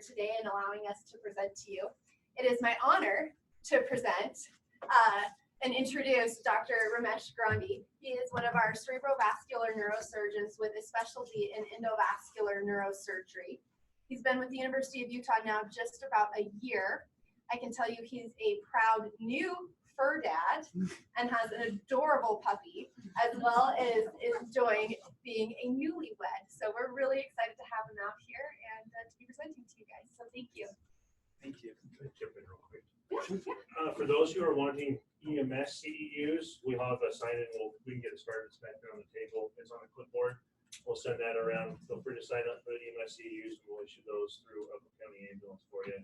today and allowing us to present to you. It is my honor to present and introduce Dr. Ramesh Grandhi. He is one of our cerebrovascular neurosurgeons with a specialty in endovascular neurosurgery. He's been with the University of Utah now just about a year. I can tell you he's a proud new fur dad and has an adorable puppy, as well as is enjoying being a newlywed. So we're really excited to have him out here and to be presenting to you guys. So thank you. Thank you. Jump in real quick. For those who are wanting EMS CEUs, we have a sign in. We can get it started. It's back there on the table. It's on a clipboard. We'll send that around. Feel free to sign up for the EMS CEUs, and we'll issue those through Upper County Ambulance for you.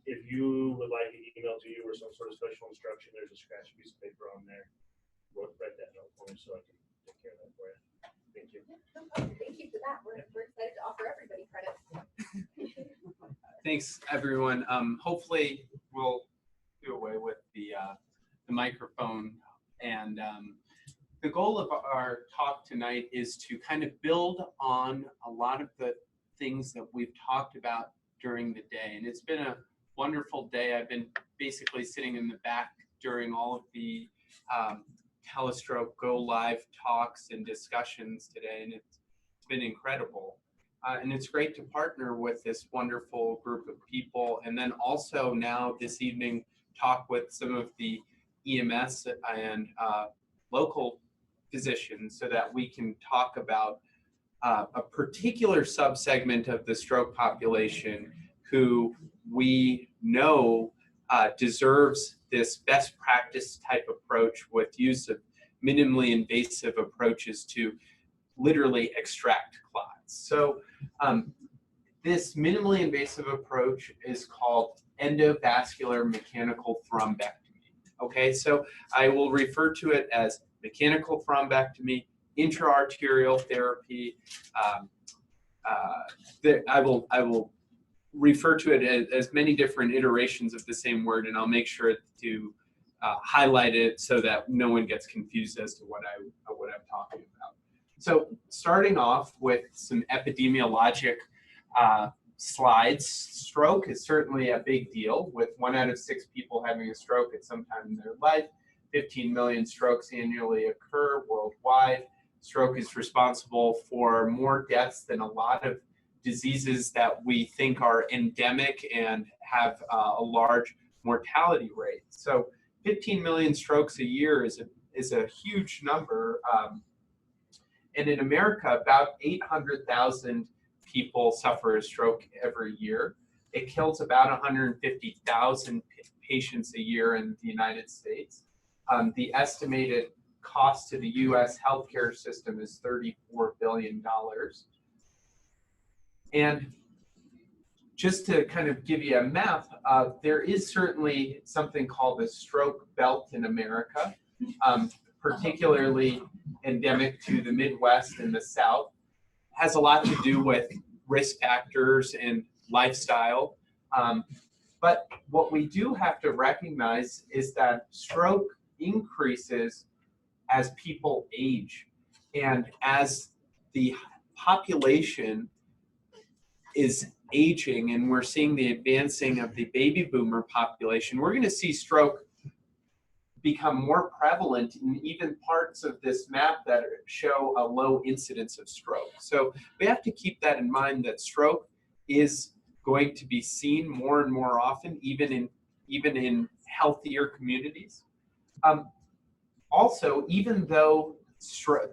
If you would like an email to you or some sort of special instruction, there's a scratch piece of paper on there. Write that note for me so I can take care of that for you. Thank you. Thank you for that. We're excited to offer everybody credit. Thanks, everyone. Hopefully, we'll do away with the microphone. And the goal of our talk tonight is to kind of build on a lot of the things that we've talked about during the day. And it's been a wonderful day. I've been basically sitting in the back during all of the Telestroke Go Live talks and discussions today, and it's been incredible. And it's great to partner with this wonderful group of people, and then also now this evening talk with some of the EMS and local physicians so that we can talk about a particular subsegment of the stroke population who we know deserves this best practice type approach with use of minimally invasive approaches to literally extract clots. So this minimally invasive approach is called endovascular mechanical thrombectomy. Okay, so I will refer to it as mechanical thrombectomy, intra-arterial therapy. I will refer to it as many different iterations of the same word, and I'll make sure to highlight it so that no one gets confused as to what I'm talking about. So starting off with some epidemiologic slides, stroke is certainly a big deal, with 1 out of 6 people having a stroke at some time in their life. 15 million strokes annually occur worldwide. Stroke is responsible for more deaths than a lot of diseases that we think are endemic and have a large mortality rate. So 15 million strokes a year is a huge number. And in America, about 800,000 people suffer a stroke every year. It kills about 150,000 patients a year in the United States. The estimated cost to the U.S. healthcare system is $34 billion. And just to kind of give you a map, there is certainly something called a stroke belt in America, particularly endemic to the Midwest and the South. It has a lot to do with risk factors and lifestyle. But what we do have to recognize is that stroke increases as people age. And as the population is aging and we're seeing the advancing of the baby boomer population, we're going to see stroke become more prevalent in even parts of this map that show a low incidence of stroke. So we have to keep that in mind, that stroke is going to be seen more and more often, even in healthier communities. Also, even though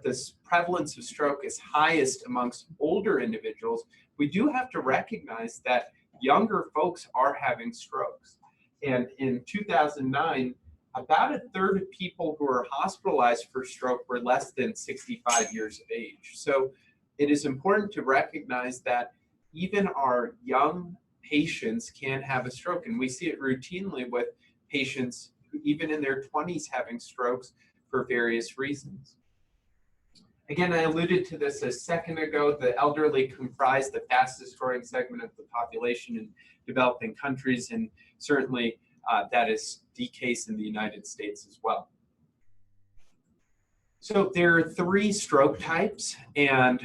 this prevalence of stroke is highest amongst older individuals, we do have to recognize that younger folks are having strokes. And in 2009, about 1/3 of people who were hospitalized for stroke were less than 65 years of age. So it is important to recognize that even our young patients can have a stroke, and we see it routinely with patients who, even in their 20s, having strokes for various reasons. Again, I alluded to this a second ago. The elderly comprise the fastest growing segment of the population in developing countries, and certainly that is the case in the United States as well. So there are 3 stroke types, and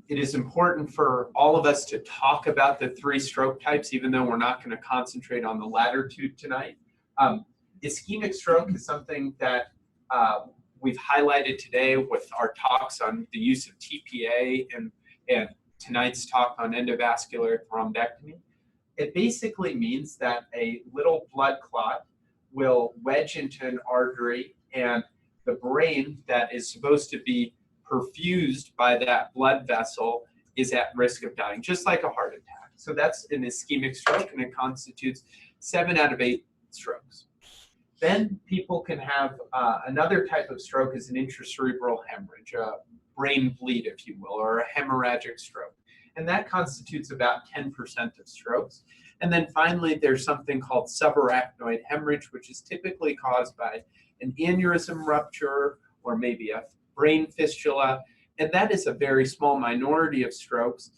it is important for all of us to talk about the 3 stroke types, even though we're not going to concentrate on the latter 2 tonight. Ischemic stroke is something that we've highlighted today with our talks on the use of TPA and tonight's talk on endovascular thrombectomy. It basically means that a little blood clot will wedge into an artery, and the brain that is supposed to be perfused by that blood vessel is at risk of dying, just like a heart attack. So that's an ischemic stroke, and it constitutes 7 out of 8 strokes. Then people can have another type of stroke is an intracerebral hemorrhage, a brain bleed, if you will, or a hemorrhagic stroke. And that constitutes about 10% of strokes. And then finally, there's something called subarachnoid hemorrhage, which is typically caused by an aneurysm rupture or maybe a brain fistula. And that is a very small minority of strokes,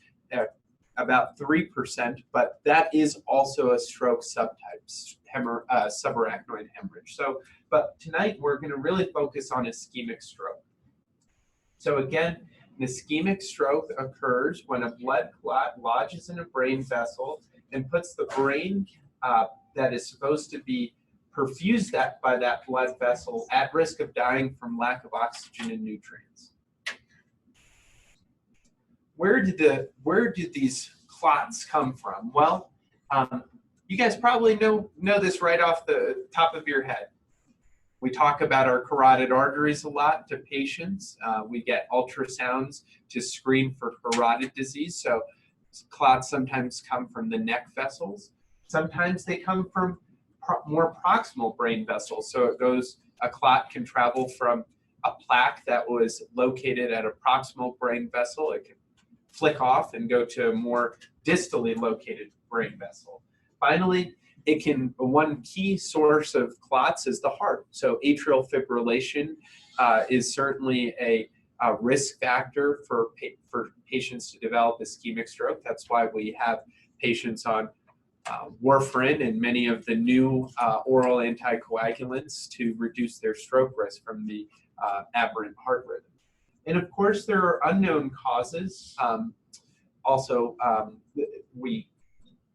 about 3%, but that is also a stroke subtype, subarachnoid hemorrhage. So, but tonight we're going to really focus on ischemic stroke. So again, an ischemic stroke occurs when a blood clot lodges in a brain vessel and puts the brain that is supposed to be perfused by that blood vessel at risk of dying from lack of oxygen and nutrients. Where did these clots come from? Well, you guys probably know this right off the top of your head. We talk about our carotid arteries a lot to patients. We get ultrasounds to screen for carotid disease. So clots sometimes come from the neck vessels. Sometimes they come from more proximal brain vessels. So a clot can travel from a plaque that was located at a proximal brain vessel. It can flick off and go to a more distally located brain vessel. Finally, one key source of clots is the heart. So atrial fibrillation is certainly a risk factor for patients to develop ischemic stroke. That's why we have patients on warfarin and many of the new oral anticoagulants to reduce their stroke risk from the aberrant heart rhythm. And of course, there are unknown causes. We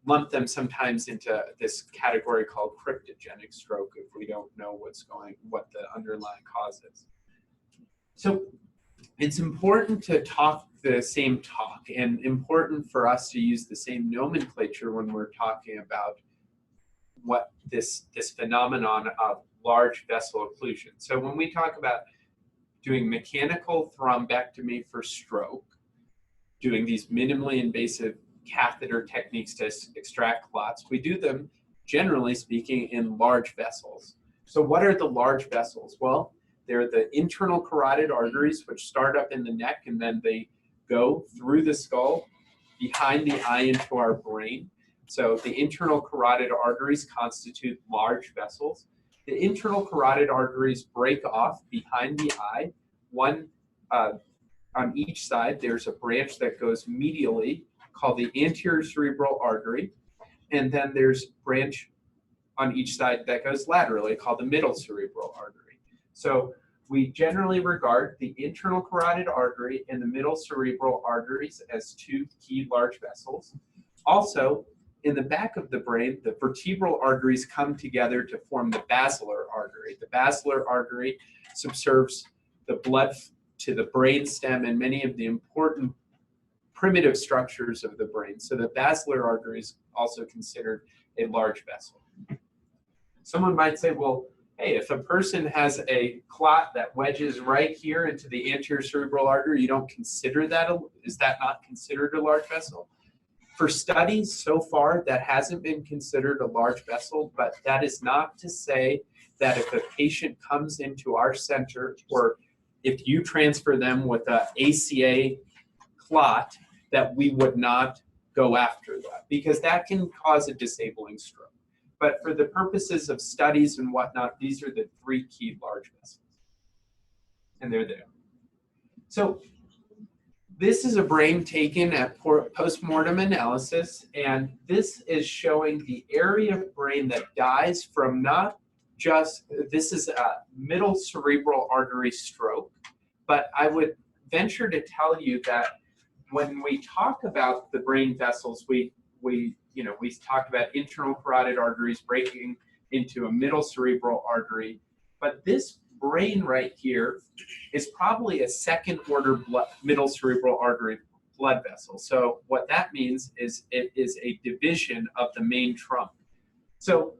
lump them sometimes into this category called cryptogenic stroke if we don't know what the underlying cause is. So it's important to talk the same talk and important for us to use the same nomenclature when we're talking about what this phenomenon of large vessel occlusion. So when we talk about doing mechanical thrombectomy for stroke, doing these minimally invasive catheter techniques to extract clots, we do them, generally speaking, in large vessels. So what are the large vessels? Well, they're the internal carotid arteries, which start up in the neck, and then they go through the skull, behind the eye into our brain. So the internal carotid arteries constitute large vessels. The internal carotid arteries break off behind the eye. One on each side, there's a branch that goes medially called the anterior cerebral artery. And then there's a branch on each side that goes laterally called the middle cerebral artery. So we generally regard the internal carotid artery and the middle cerebral arteries as 2 key large vessels. Also, in the back of the brain, the vertebral arteries come together to form the basilar artery. The basilar artery subserves the blood to the brain stem and many of the important primitive structures of the brain. So the basilar artery is also considered a large vessel. Someone might say, well, hey, if a person has a clot that wedges right here into the anterior cerebral artery, you don't consider that, is that not considered a large vessel? For studies so far, that hasn't been considered a large vessel, but that is not to say that if a patient comes into our center, or if you transfer them with an ACA clot, that we would not go after that, because that can cause a disabling stroke. But for the purposes of studies and whatnot, these are the 3 key large vessels. And they're there. So this is a brain taken at post-mortem analysis, and this is showing the area of brain that dies from not just, this is a middle cerebral artery stroke, but I would venture to tell you that when we talk about the brain vessels, we talked about internal carotid arteries breaking into a middle cerebral artery, but this brain right here is probably a second order middle cerebral artery blood vessel. So what that means is it is a division of the main trunk. So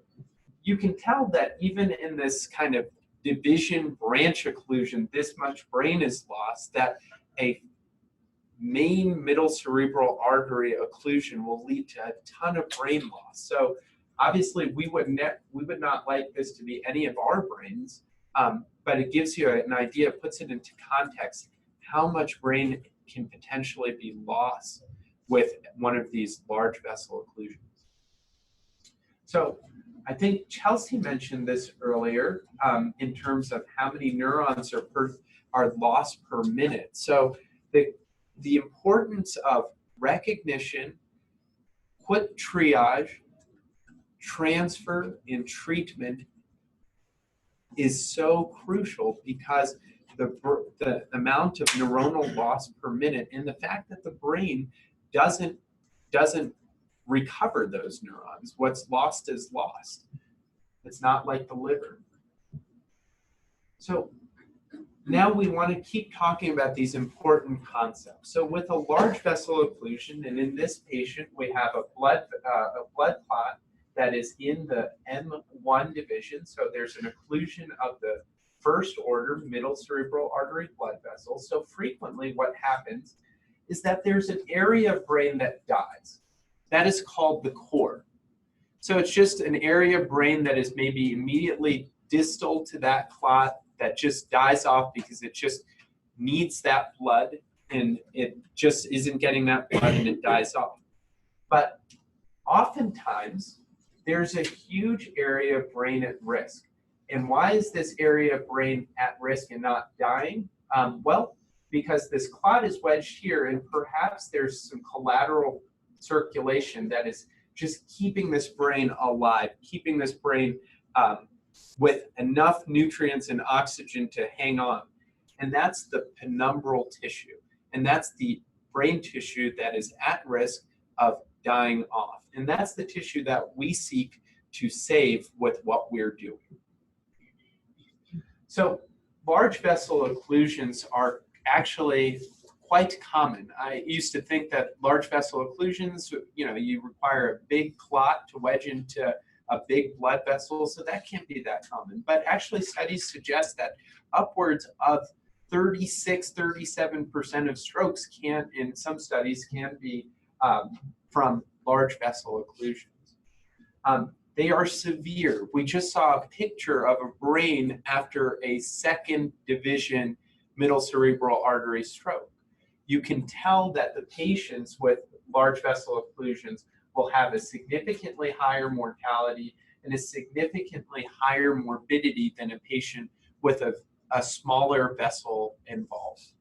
you can tell that even in this kind of division branch occlusion, this much brain is lost, that a main middle cerebral artery occlusion will lead to a ton of brain loss. So obviously we would not like this to be any of our brains, but it gives you an idea, puts it into context, how much brain can potentially be lost with one of these large vessel occlusions. So I think Chelsea mentioned this earlier in terms of how many neurons are lost per minute. So the importance of recognition, quick triage, transfer, and treatment is so crucial because the amount of neuronal loss per minute and the fact that the brain doesn't recover those neurons. What's lost is lost. It's not like the liver. So now we want to keep talking about these important concepts. So with a large vessel occlusion, and in this patient, we have a blood clot that is in the M1 division. So there's an occlusion of the first order middle cerebral artery blood vessel. So frequently what happens is that there's an area of brain that dies. That is called the core. So it's just an area of brain that is maybe immediately distal to that clot that just dies off because it just needs that blood and it just isn't getting that blood and it dies off. But oftentimes there's a huge area of brain at risk. And why is this area of brain at risk and not dying? Well, because this clot is wedged here and perhaps there's some collateral circulation that is just keeping this brain alive, keeping this brain with enough nutrients and oxygen to hang on. And that's the penumbral tissue. And that's the brain tissue that is at risk of dying off. And that's the tissue that we seek to save with what we're doing. So large vessel occlusions are actually quite common. I used to think that large vessel occlusions, you require a big clot to wedge into a big blood vessel, so that can't be that common. But actually studies suggest that upwards of 36, 37% of strokes in some studies can be from large vessel occlusions. They are severe. We just saw a picture of a brain after a second division middle cerebral artery stroke. You can tell that the patients with large vessel occlusions will have a significantly higher mortality and a significantly higher morbidity than a patient with a smaller vessel involved.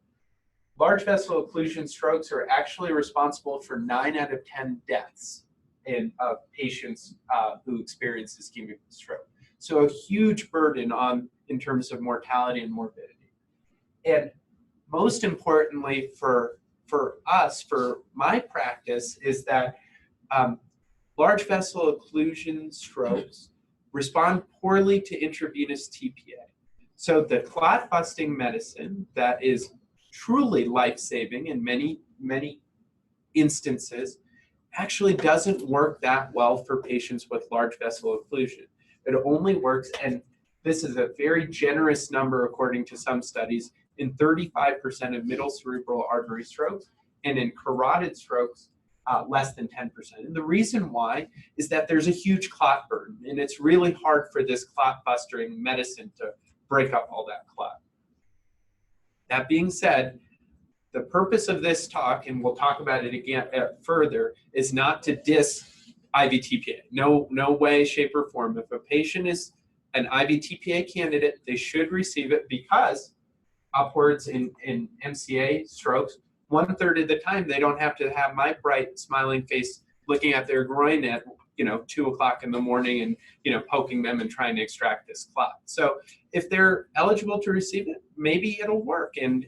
Large vessel occlusion strokes are actually responsible for 9 out of 10 deaths of patients who experience ischemic stroke. So a huge burden in terms of mortality and morbidity. And most importantly for us, for my practice, is that large vessel occlusion strokes respond poorly to intravenous TPA. So the clot busting medicine that is truly life-saving in many, many instances actually doesn't work that well for patients with large vessel occlusion. It only works, and this is a very generous number according to some studies, in 35% of middle cerebral artery strokes, and in carotid strokes, less than 10%. And the reason why is that there's a huge clot burden, and it's really hard for this clot busting medicine to break up all that clot. That being said, the purpose of this talk, and we'll talk about it again further, is not to diss IVTPA. No way, shape, or form. If a patient is an IVTPA candidate, they should receive it because upwards in MCA strokes, 1/3 of the time they don't have to have my bright smiling face looking at their groin at 2 o'clock in the morning and poking them and trying to extract this clot. So if they're eligible to receive it, maybe it'll work. And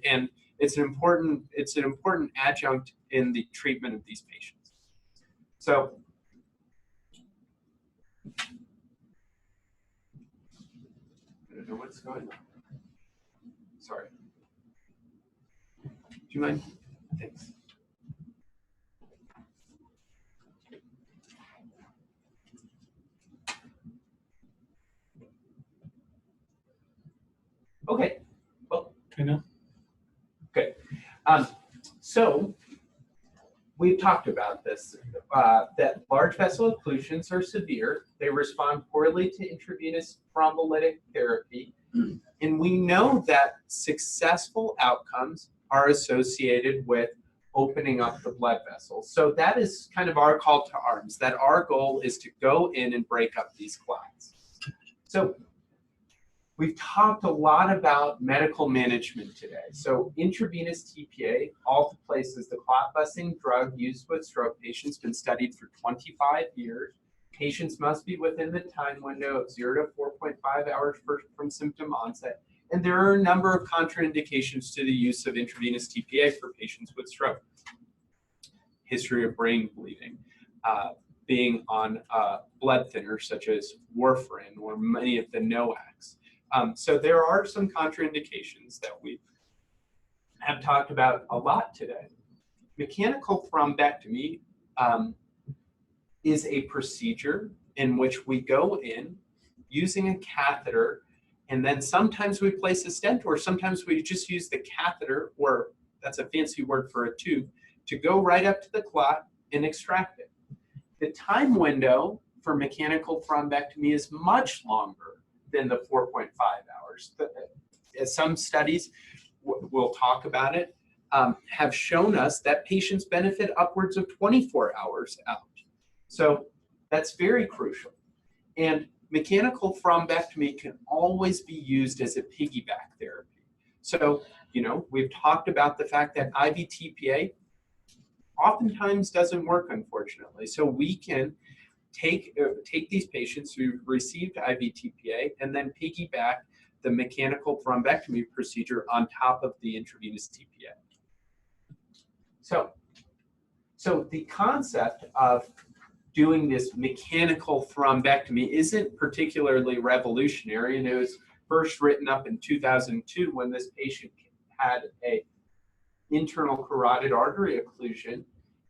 it's an important adjunct in the treatment of these patients. So I don't know what's going on. Sorry. Do you mind? Thanks. Okay. Well, Okay, now. okay. So we've talked about this, that large vessel occlusions are severe. They respond poorly to intravenous thrombolytic therapy. And we know that successful outcomes are associated with opening up the blood vessels. So that is kind of our call to arms, that our goal is to go in and break up these clots. So we've talked a lot about medical management today. So intravenous TPA, alteplase is the clot busting drug used with stroke patients, been studied for 25 years. Patients must be within the time window of 0 to 4.5 hours from symptom onset. And there are a number of contraindications to the use of intravenous TPA for patients with stroke. History of brain bleeding, being on blood thinners such as warfarin or many of the NOACs. So there are some contraindications that we have talked about a lot today. Mechanical thrombectomy is a procedure in which we go in using a catheter, and then sometimes we place a stent, or sometimes we just use the catheter, or that's a fancy word for a tube, to go right up to the clot and extract it. The time window for mechanical thrombectomy is much longer than the 4.5 hours. Some studies, we'll talk about it, have shown us that patients benefit upwards of 24 hours out. So that's very crucial. And mechanical thrombectomy can always be used as a piggyback therapy. So, you know, we've talked about the fact that IV TPA oftentimes doesn't work, unfortunately. So we can take these patients who've received IV TPA and then piggyback the mechanical thrombectomy procedure on top of the intravenous TPA. So the concept of doing this mechanical thrombectomy isn't particularly revolutionary, and it was first written up in 2002 when this patient had a internal carotid artery occlusion,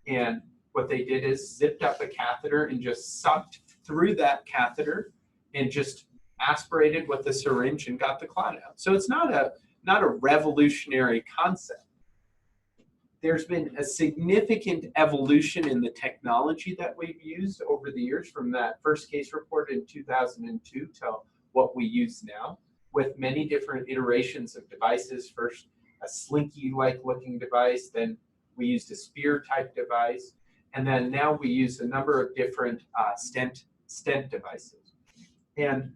and what they did is zipped up a catheter and just sucked through that catheter and just aspirated with a syringe and got the clot out. So it's not a revolutionary concept. There's been a significant evolution in the technology that we've used over the years, from that first case report in 2002 to what we use now, with many different iterations of devices. First, a slinky-like looking device, then we used a spear-type device, and then now we use a number of different stent devices. And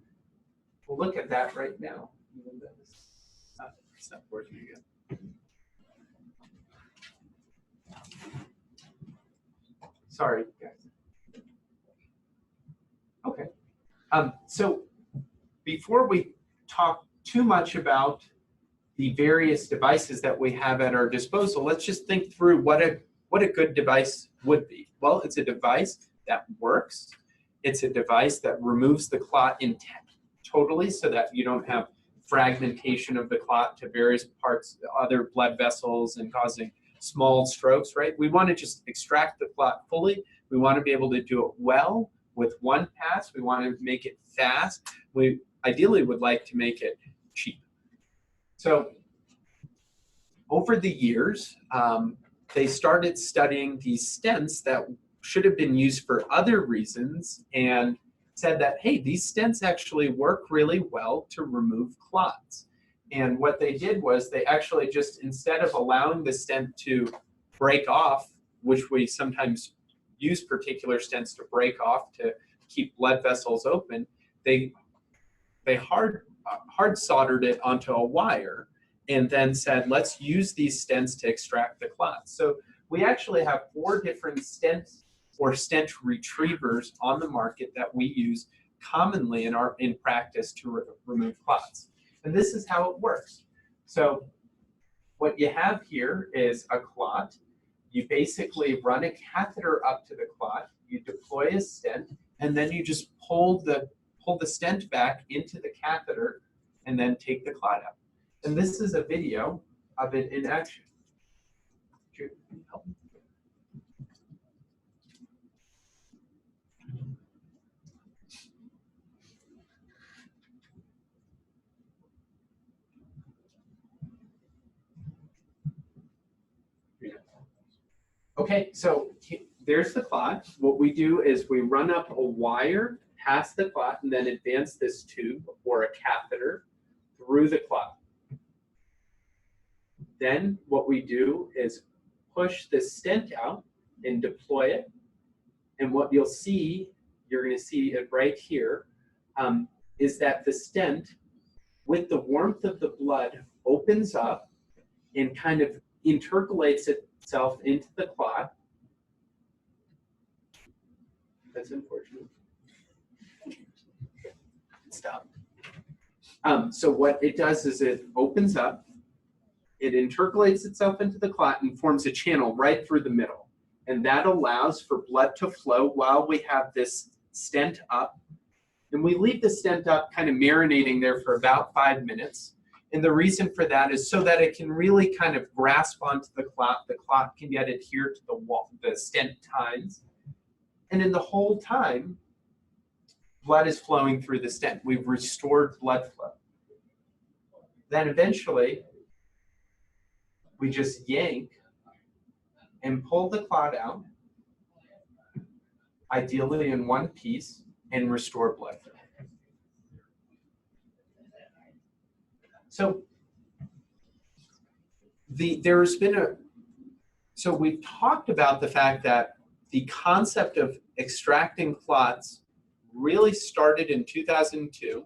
we'll look at that right now. It's not working again. Sorry, guys. Okay. So before we talk too much about the various devices that we have at our disposal, let's just think through what a good device would be. Well, it's a device that works. It's a device that removes the clot totally, so that you don't have fragmentation of the clot to various parts, other blood vessels, and causing small strokes, right? We want to just extract the clot fully. We want to be able to do it well with one pass. We want to make it fast. We ideally would like to make it cheap. So over the years, they started studying these stents that should have been used for other reasons, and said that, hey, these stents actually work really well to remove clots. And what they did was they actually just, instead of allowing the stent to break off, which we sometimes use particular stents to break off to keep blood vessels open, they hard soldered it onto a wire and then said, let's use these stents to extract the clots. So we actually have 4 different stents or stent retrievers on the market that we use commonly in practice to remove clots. And this is how it works. So what you have here is a clot. You basically run a catheter up to the clot, you deploy a stent, and then you just pull the stent back into the catheter and then take the clot out. And this is a video of it in action. Could you help me? Okay, so there's the clot. What we do is we run up a wire past the clot and then advance this tube or a catheter through the clot. Then what we do is push the stent out and deploy it. And what you'll see, you're going to see it right here, is that the stent, with the warmth of the blood, opens up and kind of intercalates itself into the clot. That's unfortunate. Stop. So what it does is it opens up, it intercalates itself into the clot and forms a channel right through the middle. And that allows for blood to flow while we have this stent up. And we leave the stent up kind of marinating there for about 5 minutes. And the reason for that is so that it can really kind of grasp onto the clot can get adhered to the wall, the stent tines. And in the whole time, blood is flowing through the stent. We've restored blood flow. Then eventually, we just yank and pull the clot out, ideally in one piece, and restore blood flow. So so we've talked about the fact that the concept of extracting clots really started in 2002,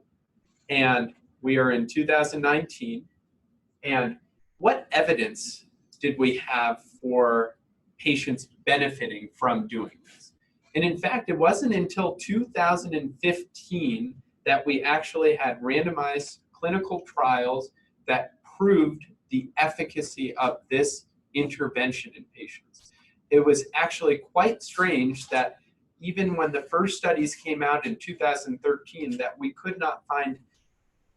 and we are in 2019. And what evidence did we have for patients benefiting from doing this? And in fact, it wasn't until 2015 that we actually had randomized clinical trials that proved the efficacy of this intervention in patients. It was actually quite strange that even when the first studies came out in 2013 that we could not find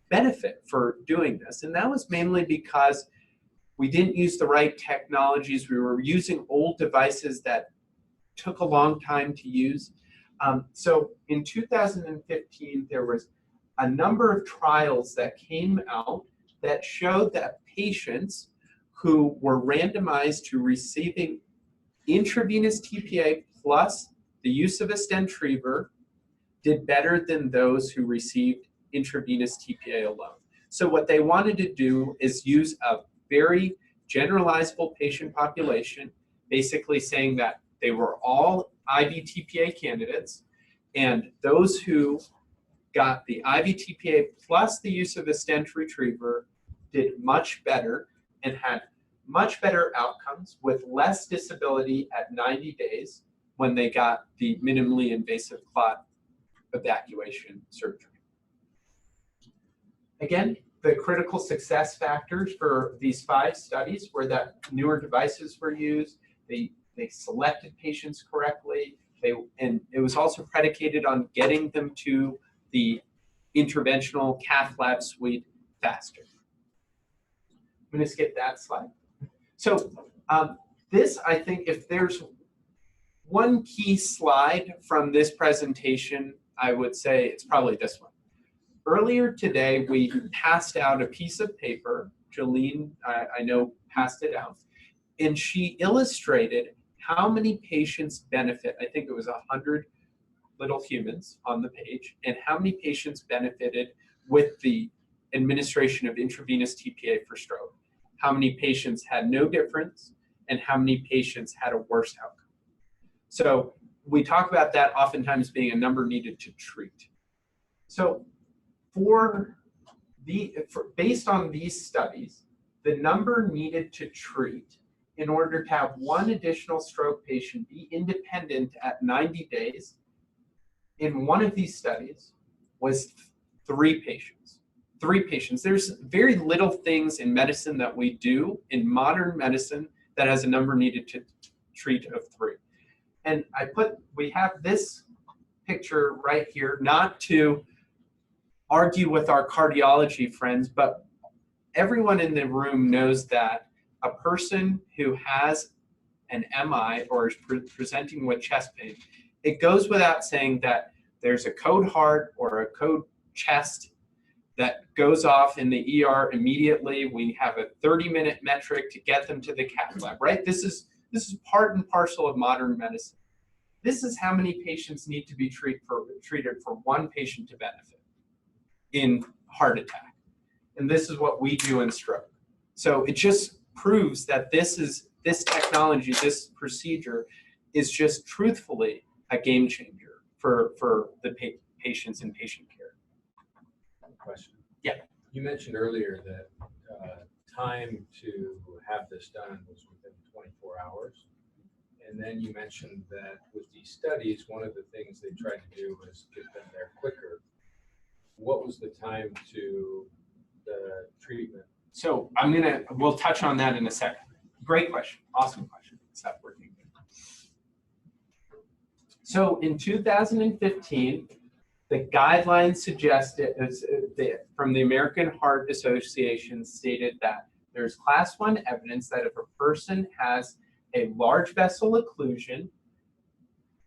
benefit for doing this. And that was mainly because we didn't use the right technologies. We were using old devices that took a long time to use. So in 2015, there was a number of trials that came out that showed that patients who were randomized to receiving intravenous TPA plus the use of a stent retriever did better than those who received intravenous TPA alone. So what they wanted to do is use a very generalizable patient population, basically saying that they were all IV TPA candidates, and those who got the IV TPA plus the use of a stent retriever did much better and had much better outcomes with less disability at 90 days when they got the minimally invasive clot evacuation surgery. Again, the critical success factors for these 5 studies were that newer devices were used, they selected patients correctly, and it was also predicated on getting them to the interventional cath lab suite faster. I'm going to skip that slide. So this, I think, if there's one key slide from this presentation, I would say it's probably this one. Earlier today, we passed out a piece of paper. Jolene, I know, passed it out. And she illustrated how many patients benefit. I think it was 100 little humans on the page, and how many patients benefited with the administration of intravenous TPA for stroke. How many patients had no difference, and how many patients had a worse outcome. So we talk about that oftentimes being a number needed to treat. So based on these studies, the number needed to treat in order to have one additional stroke patient be independent at 90 days in one of these studies was 3 patients. 3 patients. There's very little things in medicine that we do in modern medicine that has a number needed to treat of 3. And we have this picture right here, not to argue with our cardiology friends, but everyone in the room knows that a person who has an MI or is presenting with chest pain, it goes without saying that there's a code heart or a code chest that goes off in the ER immediately. We have a 30-minute metric to get them to the cath lab, right? This is part and parcel of modern medicine. This is how many patients need to be treated for one patient to benefit in heart attack. And this is what we do in stroke. So it just proves that this technology, this procedure is just truthfully a game changer for the patients and patient care. Question. Yeah. You mentioned earlier that time to have this done was within 24 hours. And then you mentioned that with these studies, one of the things they tried to do was get them there quicker. What was the time to the treatment? So we'll touch on that in a second. Great question. Awesome question. Stop working. So in 2015, the guidelines suggested from the American Heart Association stated that there's class 1 evidence that if a person has a large vessel occlusion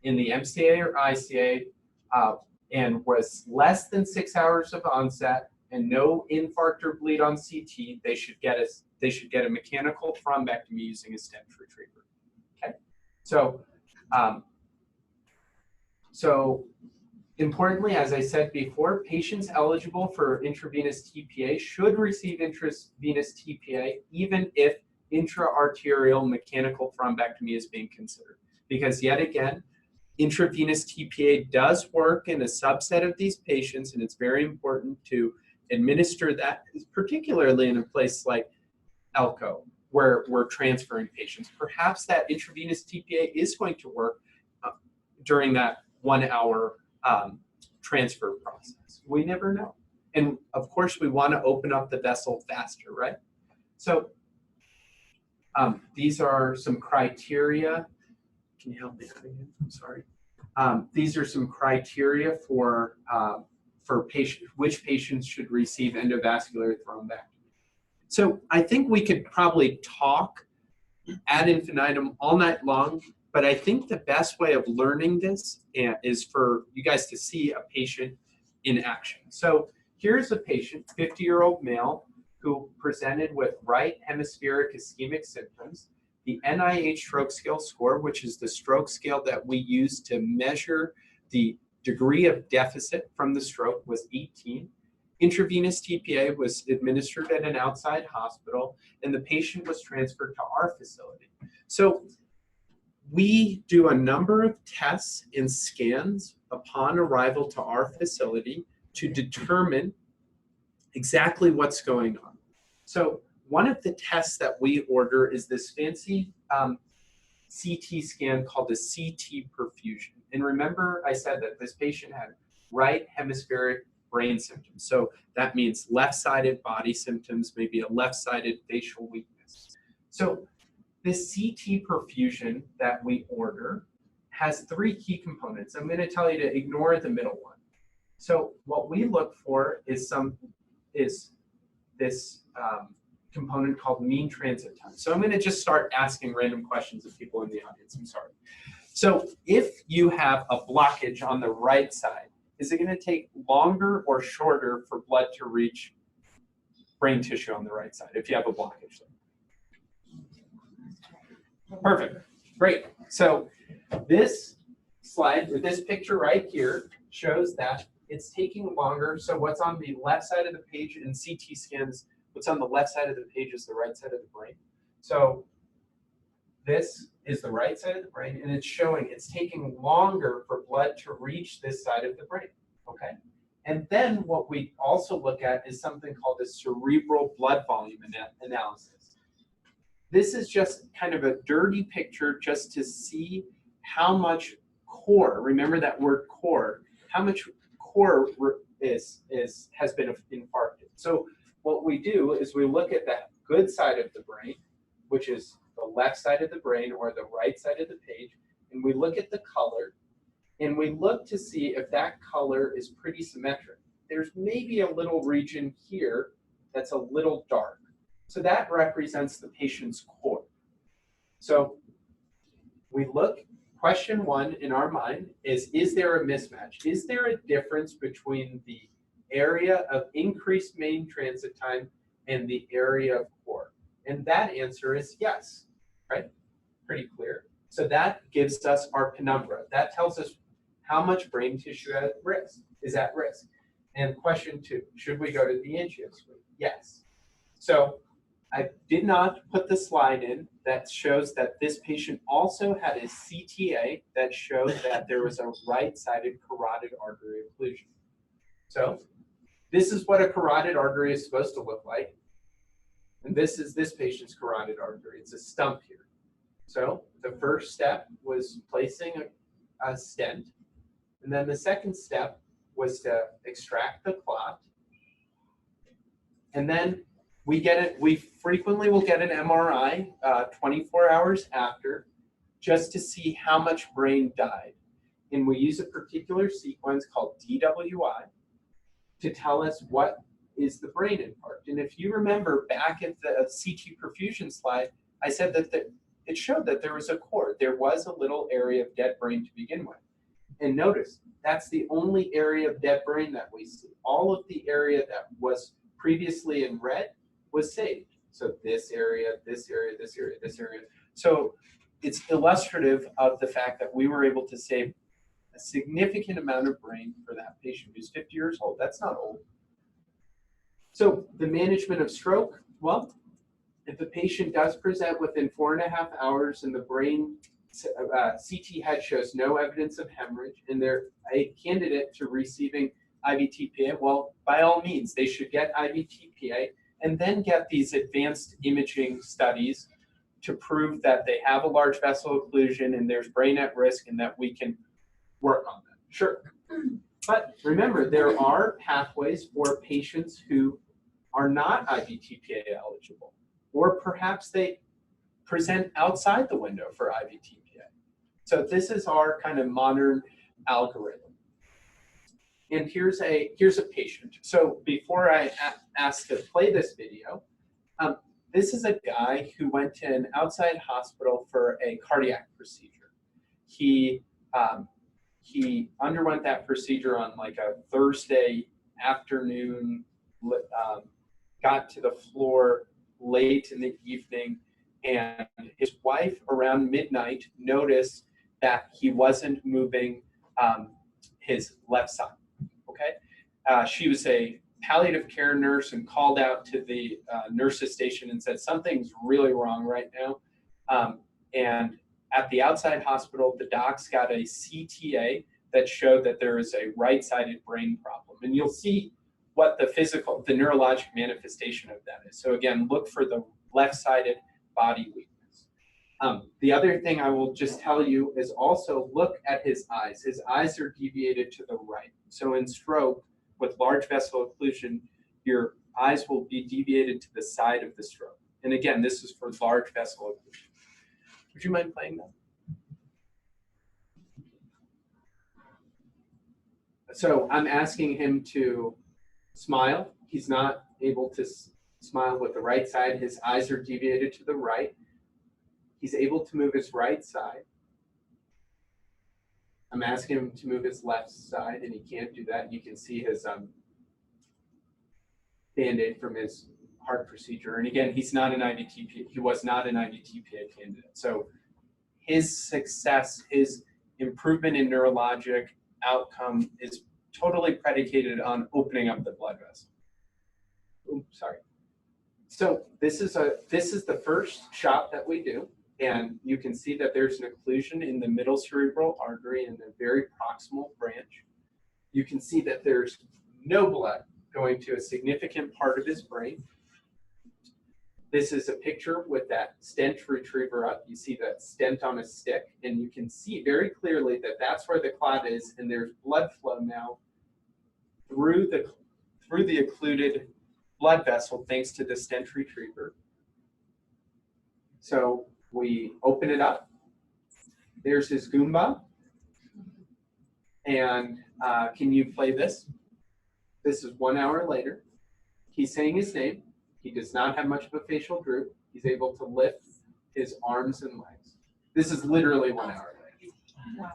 in the MCA or ICA and was less than 6 hours of onset and no infarct or bleed on CT, they should get a mechanical thrombectomy using a stent retriever. Okay, so importantly, as I said before, patients eligible for intravenous TPA should receive intravenous TPA even if intra-arterial mechanical thrombectomy is being considered. Because yet again, intravenous TPA does work in a subset of these patients, and it's very important to administer that, particularly in a place like Elko, where we're transferring patients. Perhaps that intravenous TPA is going to work during that 1 hour transfer process. We never know. And of course, we want to open up the vessel faster, right? So these are some criteria. Can you help me out again? I'm sorry. These are some criteria for which patients should receive endovascular thrombectomy. So I think we could probably talk ad infinitum all night long, but I think the best way of learning this is for you guys to see a patient in action. So here's a patient, 50-year-old male, who presented with right hemispheric ischemic symptoms. The NIH stroke scale score, which is the stroke scale that we use to measure the degree of deficit from the stroke, was 18. Intravenous TPA was administered at an outside hospital, and the patient was transferred to our facility. So we do a number of tests and scans upon arrival to our facility to determine exactly what's going on. So one of the tests that we order is this fancy CT scan called a CT perfusion. And remember, I said that this patient had right hemispheric brain symptoms. So that means left-sided body symptoms, maybe a left-sided facial weakness. So this CT perfusion that we order has 3 key components. I'm going to tell you to ignore the middle one. So what we look for is this component called mean transit time. So I'm going to just start asking random questions of people in the audience. I'm sorry. So if you have a blockage on the right side, is it going to take longer or shorter for blood to reach brain tissue on the right side if you have a blockage there? Perfect. Great. So this slide, or this picture right here, shows that it's taking longer. So what's on the left side of the page in CT scans, what's on the left side of the page is the right side of the brain. So this is the right side of the brain, and it's showing it's taking longer for blood to reach this side of the brain, okay? And then what we also look at is something called the cerebral blood volume analysis. This is just kind of a dirty picture just to see how much core, remember that word core, how much core has been infarcted. So what we do is we look at that good side of the brain, which is the left side of the brain or the right side of the page, and we look at the color, and we look to see if that color is pretty symmetric. There's maybe a little region here that's a little dark. So that represents the patient's core. So we look, question one in our mind is there a mismatch? Is there a difference between the area of increased main transit time and the area of core? And that answer is yes, right? Pretty clear. So that gives us our penumbra. That tells us how much brain tissue is at risk. And question two, should we go to the angioscreen? Yes. So I did not put the slide in that shows that this patient also had a CTA that showed that there was a right-sided carotid artery occlusion. So this is what a carotid artery is supposed to look like. And this is this patient's carotid artery. It's a stump here. So the first step was placing a stent. And then the second step was to extract the clot. And then we frequently will get an MRI 24 hours after just to see how much brain died. And we use a particular sequence called DWI to tell us what is the brain infarct. And if you remember back at the CT perfusion slide, I said that it showed that there was a core. There was a little area of dead brain to begin with. And notice, that's the only area of dead brain that we see. All of the area that was previously in red was saved. So this area, this area, this area, this area. So it's illustrative of the fact that we were able to save a significant amount of brain for that patient who's 50 years old. That's not old. So the management of stroke, well, if the patient does present within 4.5 hours and the brain CT head shows no evidence of hemorrhage and they're a candidate to receiving IVTPA, well, by all means, they should get IVTPA and then get these advanced imaging studies to prove that they have a large vessel occlusion and there's brain at risk and that we can work on that. Sure. But remember, there are pathways for patients who are not IVTPA eligible, or perhaps they present outside the window for IVTPA. So this is our kind of modern algorithm. And here's a patient. So before I ask to play this video, this is a guy who went to an outside hospital for a cardiac procedure. He underwent that procedure on like a Thursday afternoon, got to the floor late in the evening, and his wife around midnight noticed that he wasn't moving his left side, okay? She was a palliative care nurse and called out to the nurse's station and said, something's really wrong right now. And at the outside hospital, the docs got a CTA that showed that there is a right-sided brain problem. And you'll see what the neurologic manifestation of that is. So again, look for the left-sided body weakness. The other thing I will just tell you is also look at his eyes. His eyes are deviated to the right. So in stroke, with large vessel occlusion, your eyes will be deviated to the side of the stroke. And again, this is for large vessel occlusion. Would you mind playing that? So I'm asking him to smile. He's not able to smile with the right side. His eyes are deviated to the right. He's able to move his right side. I'm asking him to move his left side, and he can't do that. You can see his Band-Aid from his heart procedure. And again, he's not an IVTPA. He was not an IVTPA candidate. So his success, his improvement in neurologic outcome is totally predicated on opening up the blood vessel. Oops, sorry. So this is the first shot that we do. And you can see that there's an occlusion in the middle cerebral artery in the very proximal branch. You can see that there's no blood going to a significant part of his brain. This is a picture with that stent retriever up. You see that stent on a stick, and you can see very clearly that that's where the clot is, and there's blood flow now through the occluded blood vessel thanks to the stent retriever. So we open it up. There's his Goomba. And can you play this? This is 1 hour later. He's saying his name. He does not have much of a facial droop. He's able to lift his arms and legs. This is literally 1 hour later. Wow.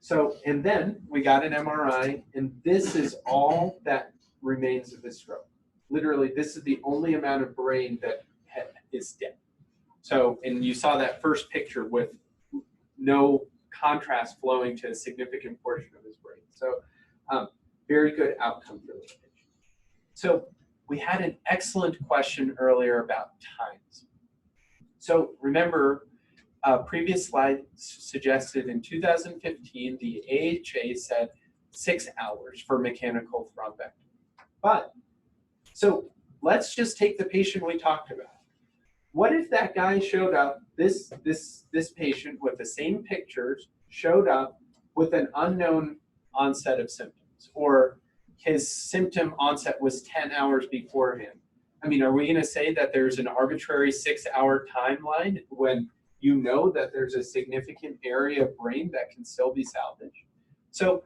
So, and then we got an MRI, and this is all that remains of his stroke. Literally, this is the only amount of brain that is dead. So, and you saw that first picture with no contrast flowing to a significant portion of his brain. So, very good outcome for the patient. So, we had an excellent question earlier about times. So, remember, previous slide suggested in 2015, the AHA said 6 hours for mechanical thrombectomy. But, so let's just take the patient we talked about. What if that guy showed up, this patient with the same pictures, showed up with an unknown onset of symptoms, or his symptom onset was 10 hours beforehand? I mean, are we going to say that there's an arbitrary 6 hour timeline when you know that there's a significant area of brain that can still be salvaged? So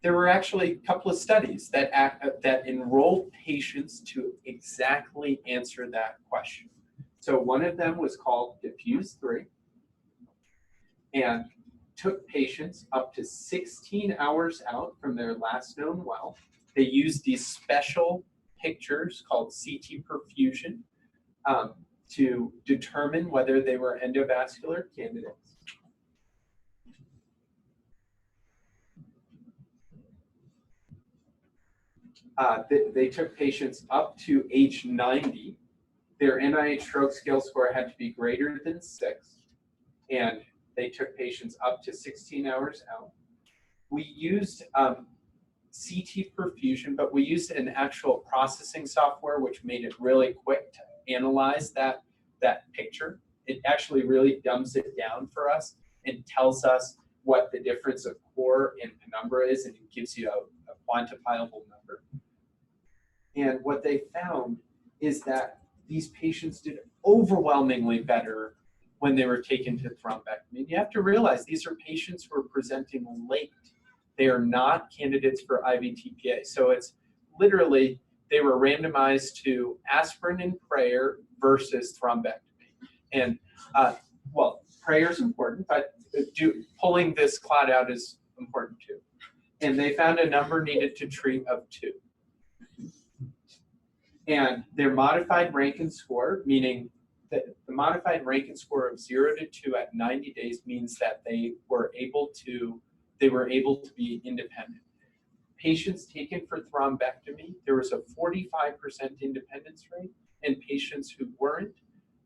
there were actually a couple of studies that enrolled patients to exactly answer that question. So one of them was called Diffuse 3 and took patients up to 16 hours out from their last known well. They used these special pictures called CT perfusion to determine whether they were endovascular candidates. They took patients up to age 90. Their NIH stroke scale score had to be greater than 6, and they took patients up to 16 hours out. We used CT perfusion, but we used an actual processing software which made it really quick to analyze that picture. It actually really dumbs it down for us and tells us what the difference of core and penumbra is, and it gives you a quantifiable number. And what they found is that these patients did overwhelmingly better when they were taken to thrombectomy. And you have to realize these are patients who are presenting late. They are not candidates for IVTPA. So it's literally, they were randomized to aspirin and prayer versus thrombectomy. And well, prayer is important, but pulling this clot out is important too. And they found a number needed to treat of 2. And their modified Rankin score, meaning that the modified Rankin score of 0 to 2 at 90 days means that they were able to be independent. Patients taken for thrombectomy, there was a 45% independence rate, and patients who weren't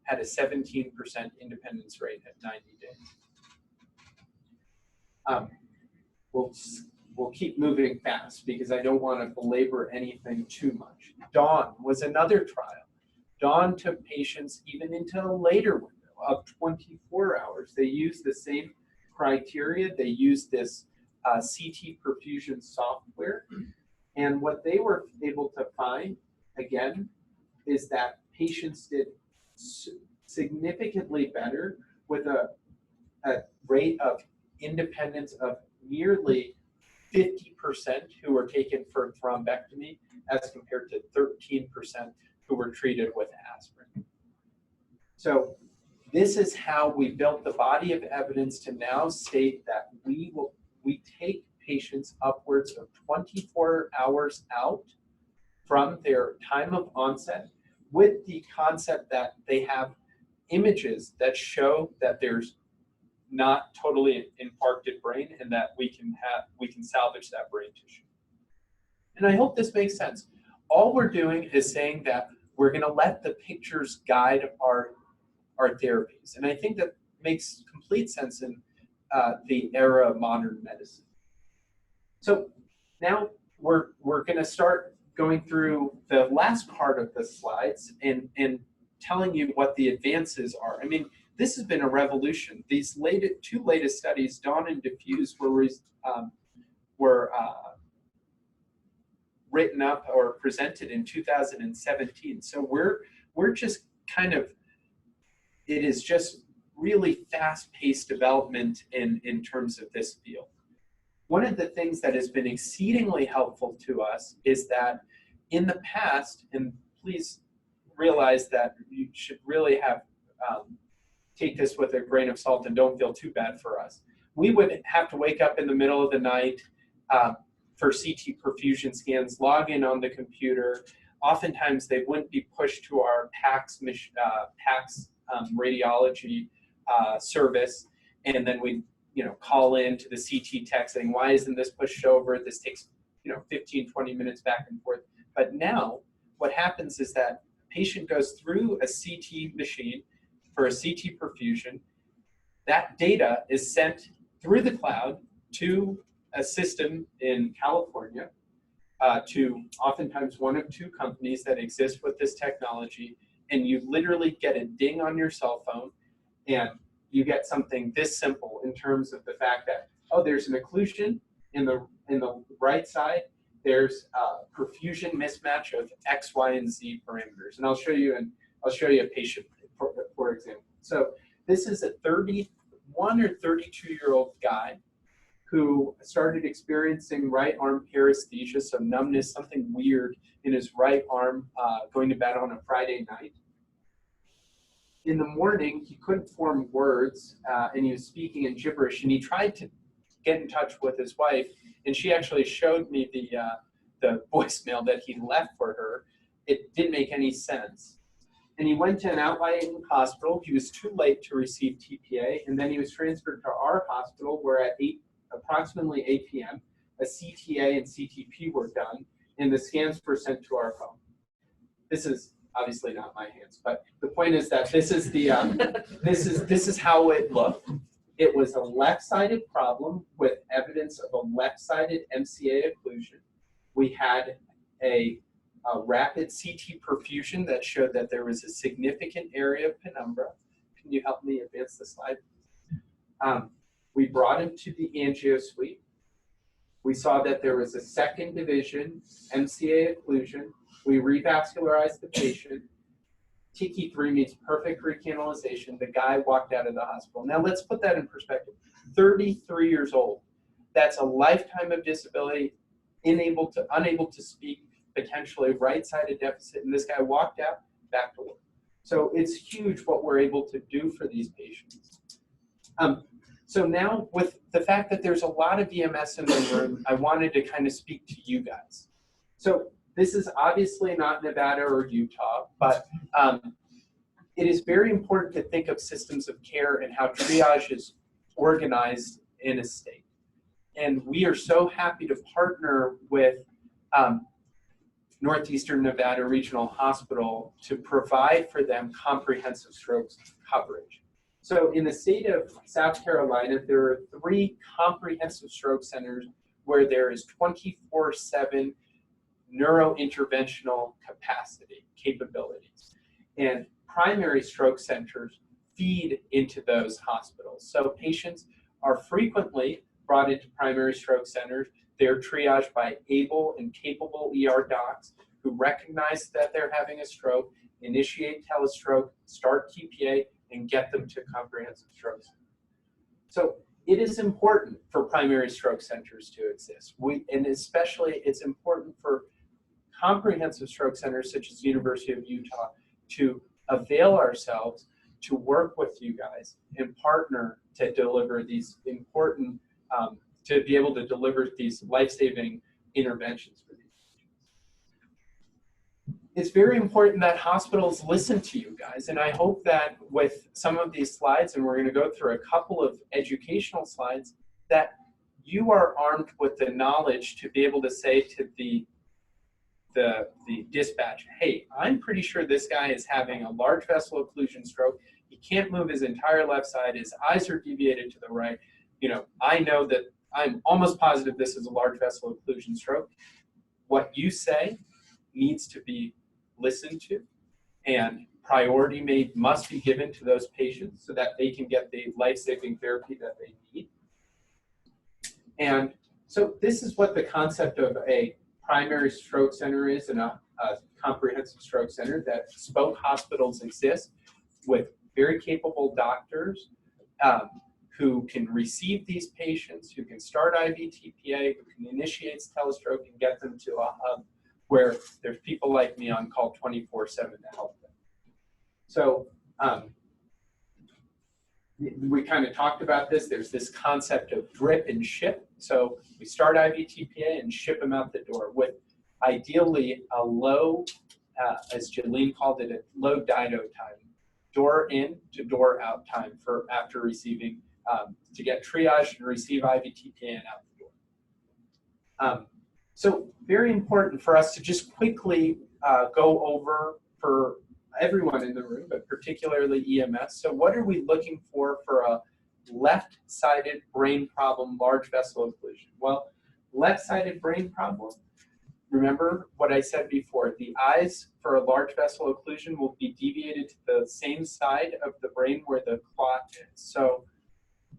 had a 17% independence rate at 90 days. We'll keep moving fast because I don't want to belabor anything too much. Dawn was another trial. Dawn took patients even into a later window of 24 hours. They used the same criteria. They used this CT perfusion software. And what they were able to find, again, is that patients did significantly better with a rate of independence of nearly 50% who were taken for thrombectomy as compared to 13% who were treated with aspirin. So this is how we built the body of evidence to now state that we take patients upwards of 24 hours out from their time of onset with the concept that they have images that show that there's not totally infarcted brain and that we can salvage that brain tissue. And I hope this makes sense. All we're doing is saying that we're going to let the pictures guide our therapies. And I think that makes complete sense in the era of modern medicine. So now we're going to start going through the last part of the slides and telling you what the advances are. I mean, this has been a revolution. These two latest studies, Dawn and Diffuse, were written up or presented in 2017. So we're just kind of, it is just really fast-paced development in terms of this field. One of the things that has been exceedingly helpful to us is that in the past, and please realize that you should really have, take this with a grain of salt and don't feel too bad for us. We would have to wake up in the middle of the night for CT perfusion scans, log in on the computer. Oftentimes they wouldn't be pushed to our PACS radiology service, and then we call in to the CT tech saying, why isn't this pushed over? This takes 15, 20 minutes back and forth. But now what happens is that patient goes through a CT machine for a CT perfusion. That data is sent through the cloud to a system in California, to oftentimes one of two companies that exist with this technology, and you literally get a ding on your cell phone, and you get something this simple in terms of the fact that, oh, there's an occlusion in the right side, there's a perfusion mismatch of X, Y, and Z parameters, and I'll show you a patient for example. So this is a 31 or 32-year-old guy who started experiencing right arm paresthesia, so numbness, something weird in his right arm, going to bed on a Friday night. In the morning, he couldn't form words, and he was speaking in gibberish, and he tried to get in touch with his wife, and she actually showed me the voicemail that he left for her. It didn't make any sense. And he went to an outlying hospital. He was too late to receive TPA, and then he was transferred to our hospital where at approximately 8 p.m., a CTA and CTP were done, and the scans were sent to our phone. This is obviously not my hands, but the point is that this is the this is how it looked. It was a left-sided problem with evidence of a left-sided MCA occlusion. We had a rapid CT perfusion that showed that there was a significant area of penumbra. Can you help me advance the slide? We brought him to the angio suite. We saw that there was a second division MCA occlusion. We revascularized the patient. TK3 means perfect recanalization. The guy walked out of the hospital. Now let's put that in perspective. 33 years old. That's a lifetime of disability, unable to speak, potentially right-sided deficit, and this guy walked out, back to work. So it's huge what we're able to do for these patients. So now with the fact that there's a lot of EMS in the room, I wanted to kind of speak to you guys. So this is obviously not Nevada or Utah, but it is very important to think of systems of care and how triage is organized in a state. And we are so happy to partner with Northeastern Nevada Regional Hospital to provide for them comprehensive stroke coverage. So in the state of South Carolina, there are 3 comprehensive stroke centers where there is 24/7 neurointerventional capabilities. And primary stroke centers feed into those hospitals. So patients are frequently brought into primary stroke centers. They're triaged by able and capable ER docs who recognize that they're having a stroke, initiate telestroke, start TPA, and get them to comprehensive stroke center. So it is important for primary stroke centers to exist. And especially it's important for comprehensive stroke centers such as the University of Utah to avail ourselves to work with you guys and partner to deliver these important, to be able to deliver these life-saving interventions for these patients. It's very important that hospitals listen to you guys, and I hope that with some of these slides, and we're going to go through a couple of educational slides, that you are armed with the knowledge to be able to say to the dispatch, hey, I'm pretty sure this guy is having a large vessel occlusion stroke. He can't move his entire left side. His eyes are deviated to the right. I know that I'm almost positive this is a large vessel occlusion stroke. What you say needs to be listened to, and priority must be given to those patients so that they can get the life-saving therapy that they need. And So this is what the concept of a primary stroke center is, and a comprehensive stroke center, that spoke hospitals exist with very capable doctors who can receive these patients, who can start IVTPA, who can initiate telestroke and get them to a hub where there's people like me on call 24/7 to help them. So we kind of talked about this. There's this concept of drip and ship. So we start IVTPA and ship them out the door with ideally a low, as Jalene called it, a low dido time, door in to door out time for after receiving, to get triaged and receive IVTPA and out the door. So very important for us to just quickly go over for everyone in the room, but particularly EMS. So what are we looking for a left-sided brain problem, large vessel occlusion? Well, left-sided brain problem, remember what I said before, the eyes for a large vessel occlusion will be deviated to the same side of the brain where the clot is. So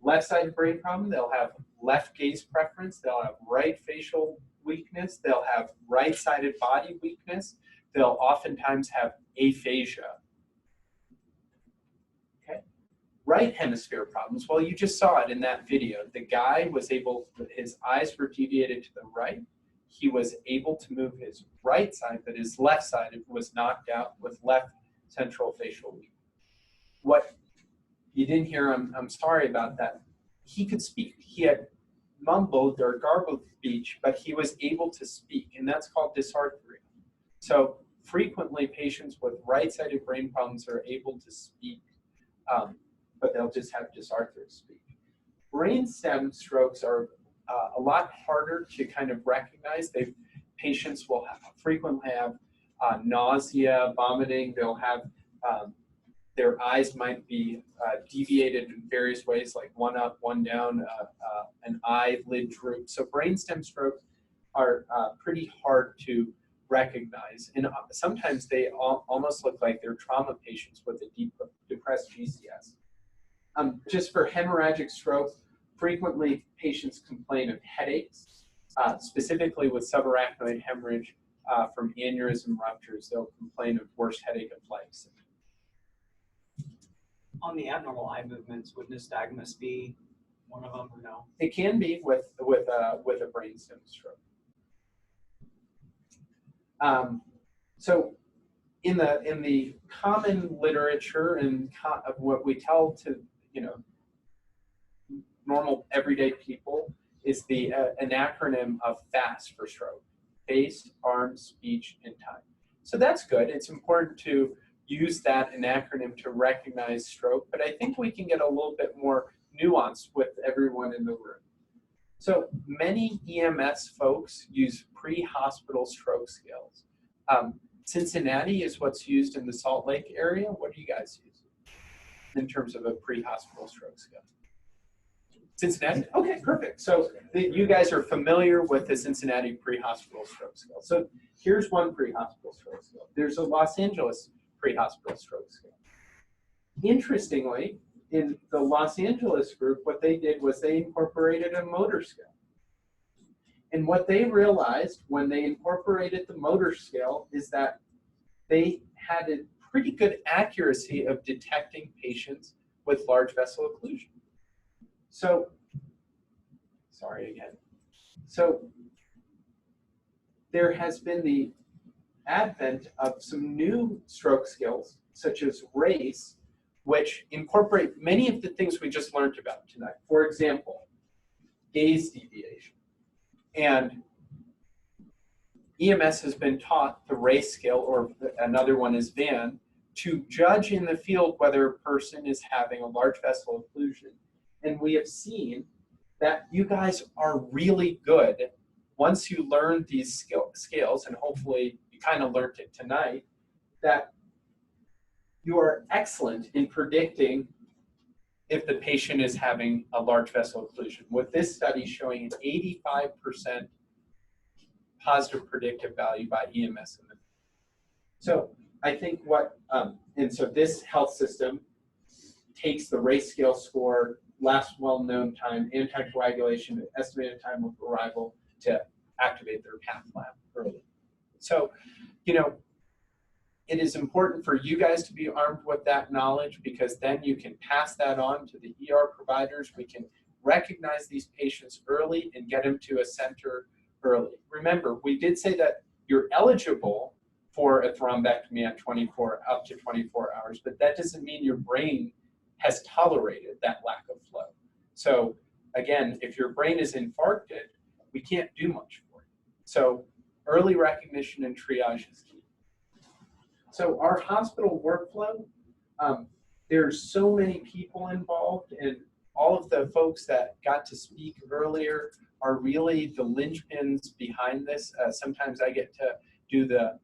left-sided brain problem, they'll have left gaze preference, they'll have right facial weakness, they'll have right-sided body weakness, they'll oftentimes have aphasia. Okay, right hemisphere problems. Well, you just saw it in that video. The guy was able, his eyes were deviated to the right. He was able to move his right side, but his left side was knocked out with left central facial weakness. What you didn't hear, I'm sorry about that. He could speak. He had mumbled or garbled speech, but he was able to speak, and that's called dysarthria. So frequently patients with right-sided brain problems are able to speak, but they'll just have dysarthria speak. Brainstem strokes are a lot harder to kind of recognize. Patients will frequently have nausea, vomiting. They'll have their eyes might be deviated in various ways, like one up, one down, an eyelid droop. So brainstem strokes are pretty hard to recognize, and sometimes they almost look like they're trauma patients with a deep depressed GCS. Just for hemorrhagic stroke, frequently patients complain of headaches, specifically with subarachnoid hemorrhage from aneurysm ruptures. They'll complain of worse headache and flight. On the abnormal eye movements, would nystagmus be one of them or no? It can be with a brainstem stroke. So in the common literature and of what we tell to normal everyday people is an acronym of FAST for stroke: face, arm, speech, and time. So that's good. It's important to use that an acronym to recognize stroke, but I think we can get a little bit more nuanced with everyone in the room. So many EMS folks use pre-hospital stroke scales. Cincinnati is what's used in the Salt Lake area. What do you guys use in terms of a pre-hospital stroke scale? Cincinnati? Okay, perfect. So you guys are familiar with the Cincinnati pre-hospital stroke scale. So here's one pre-hospital stroke scale. There's a Los Angeles pre-hospital stroke scale. Interestingly, in the Los Angeles group, what they did was they incorporated a motor scale. And what they realized when they incorporated the motor scale is that they had a pretty good accuracy of detecting patients with large vessel occlusion. So, sorry again. So there has been the advent of some new stroke skills, such as RACE, which incorporate many of the things we just learned about tonight. For example, gaze deviation. And EMS has been taught the RACE scale, or another one is VAN, to judge in the field whether a person is having a large vessel occlusion. And we have seen that you guys are really good once you learn these scales, and hopefully you kind of learned it tonight, that you are excellent in predicting if the patient is having a large vessel occlusion, with this study showing an 85% positive predictive value by EMS. So I think and so this health system takes the RACE scale score last well-known time, anticoagulation, estimated time of arrival to activate their cath lab early. So, you know, it is important for you guys to be armed with that knowledge, because then you can pass that on to the ER providers. We can recognize these patients early and get them to a center early. Remember, we did say that you're eligible for a thrombectomy at up to 24 hours, but that doesn't mean your brain has tolerated that lack of flow. So again, if your brain is infarcted, we can't do much for it. So early recognition and triage is key. So our hospital workflow, there's so many people involved, and all of the folks that got to speak earlier are really the linchpins behind this. Sometimes I get to do the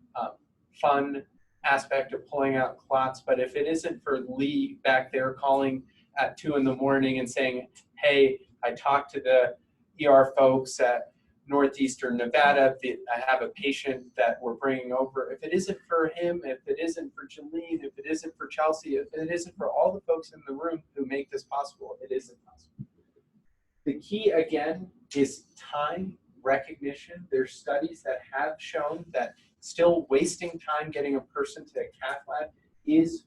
fun aspect of pulling out clots, but if it isn't for Lee back there calling at 2 in the morning and saying, hey, I talked to the ER folks at Northeastern Nevada, I have a patient that we're bringing over. If it isn't for him, if it isn't for Jalene, if it isn't for Chelsea, if it isn't for all the folks in the room who make this possible, it isn't possible. The key, again, is time recognition. There's studies that have shown that still wasting time getting a person to a cath lab is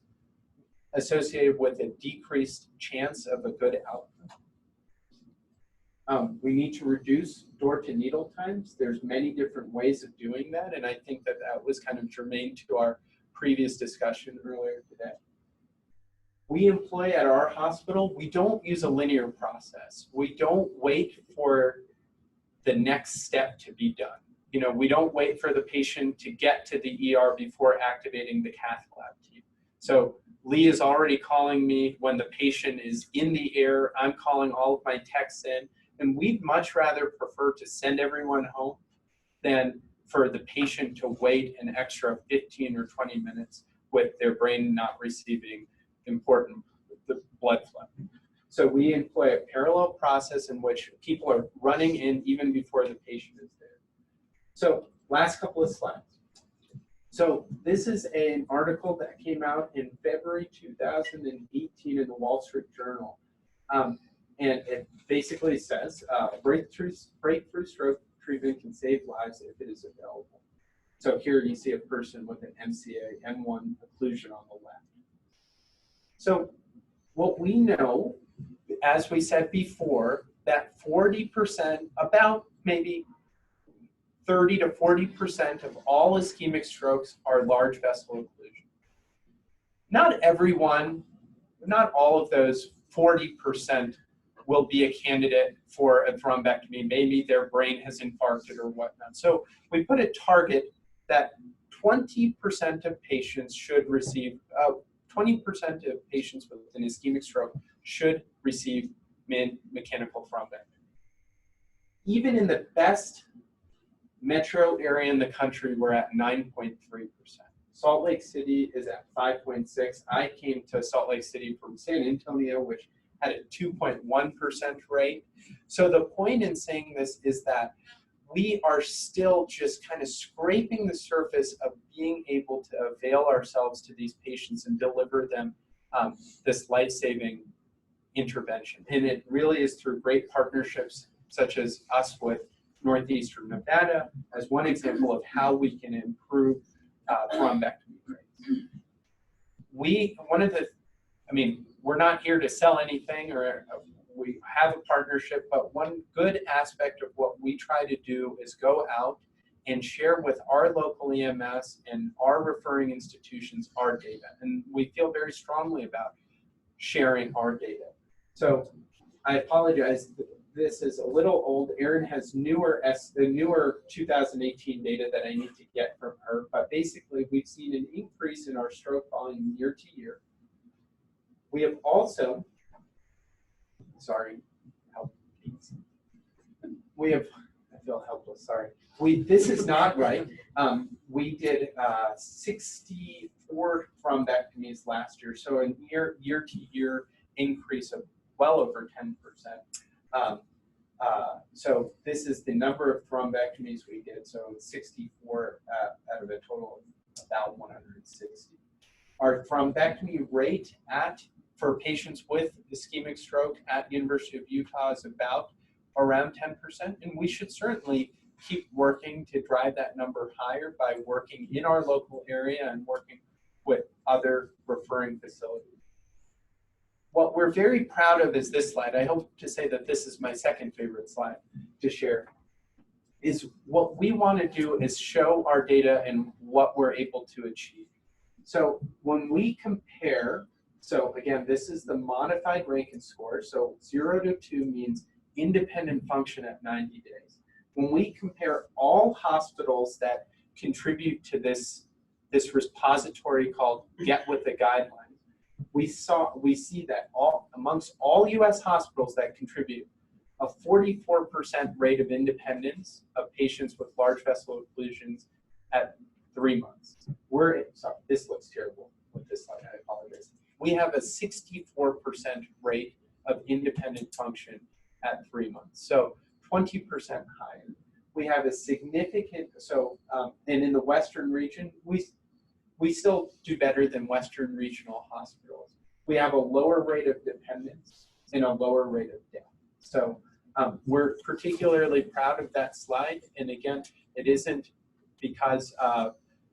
associated with a decreased chance of a good outcome. We need to reduce door-to-needle times. There's many different ways of doing that, and I think that that was kind of germane to our previous discussion earlier today. We employ at our hospital, we don't use a linear process. We don't wait for the next step to be done. You know, we don't wait for the patient to get to the ER before activating the cath lab team. So Lee is already calling me when the patient is in the air. I'm calling all of my techs in. And we'd much rather prefer to send everyone home than for the patient to wait an extra 15 or 20 minutes with their brain not receiving important blood flow. So we employ a parallel process in which people are running in even before the patient is there. So last couple of slides. So this is an article that came out in February 2018 in the Wall Street Journal. And it basically says breakthrough stroke treatment can save lives if it is available. So here you see a person with an MCA M1 occlusion on the left. So what we know, as we said before, that 40%, about maybe 30 to 40% of all ischemic strokes are large vessel occlusion. Not everyone, not all of those 40% will be a candidate for a thrombectomy. Maybe their brain has infarcted or whatnot. So we put a target that 20% of patients should receive, 20% of patients with an ischemic stroke should receive mechanical thrombectomy. Even in the best metro area in the country, we're at 9.3%. Salt Lake City is at 5.6. I came to Salt Lake City from San Antonio, which had a 2.1% rate. So the point in saying this is that we are still just kind of scraping the surface of being able to avail ourselves to these patients and deliver them this life-saving intervention. And it really is through great partnerships such as us with Northeastern Nevada as one example of how we can improve thrombectomy rates. We're not here to sell anything, or we have a partnership, but one good aspect of what we try to do is go out and share with our local EMS and our referring institutions our data. And we feel very strongly about sharing our data. So I apologize, this is a little old. Erin has the newer 2018 data that I need to get from her, but basically we've seen an increase in our stroke volume year to year. We have also, I feel helpless, sorry. This is not right. We did 64 thrombectomies last year, so a year to year increase of well over 10%. So this is the number of thrombectomies we did, so 64 out of a total of about 160. Our thrombectomy rate at for patients with ischemic stroke at University of Utah is about around 10%, and we should certainly keep working to drive that number higher by working in our local area and working with other referring facilities. What we're very proud of is this slide. I hope to say that this is my second favorite slide to share. Is what we want to do is show our data and what we're able to achieve. So when we compare, so again, this is the modified Rankin score. So 0 to 2 means independent function at 90 days. When we compare all hospitals that contribute to this repository called Get With the Guidelines, we see that amongst all US hospitals that contribute, a 44% rate of independence of patients with large vessel occlusions at 3 months. Sorry, this looks terrible with this slide, I apologize. We have a 64% rate of independent function at 3 months, so 20% higher. We have a significant, and in the Western region, we still do better than Western regional hospitals. We have a lower rate of dependence and a lower rate of death. So we're particularly proud of that slide. And again, it isn't because,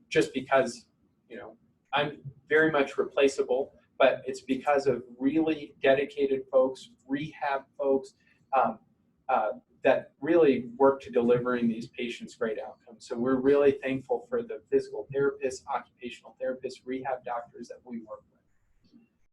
just because, you know, I'm very much replaceable, but it's because of really dedicated folks, rehab folks, that really work to delivering these patients great outcomes. So we're really thankful for the physical therapists, occupational therapists, rehab doctors that we work with.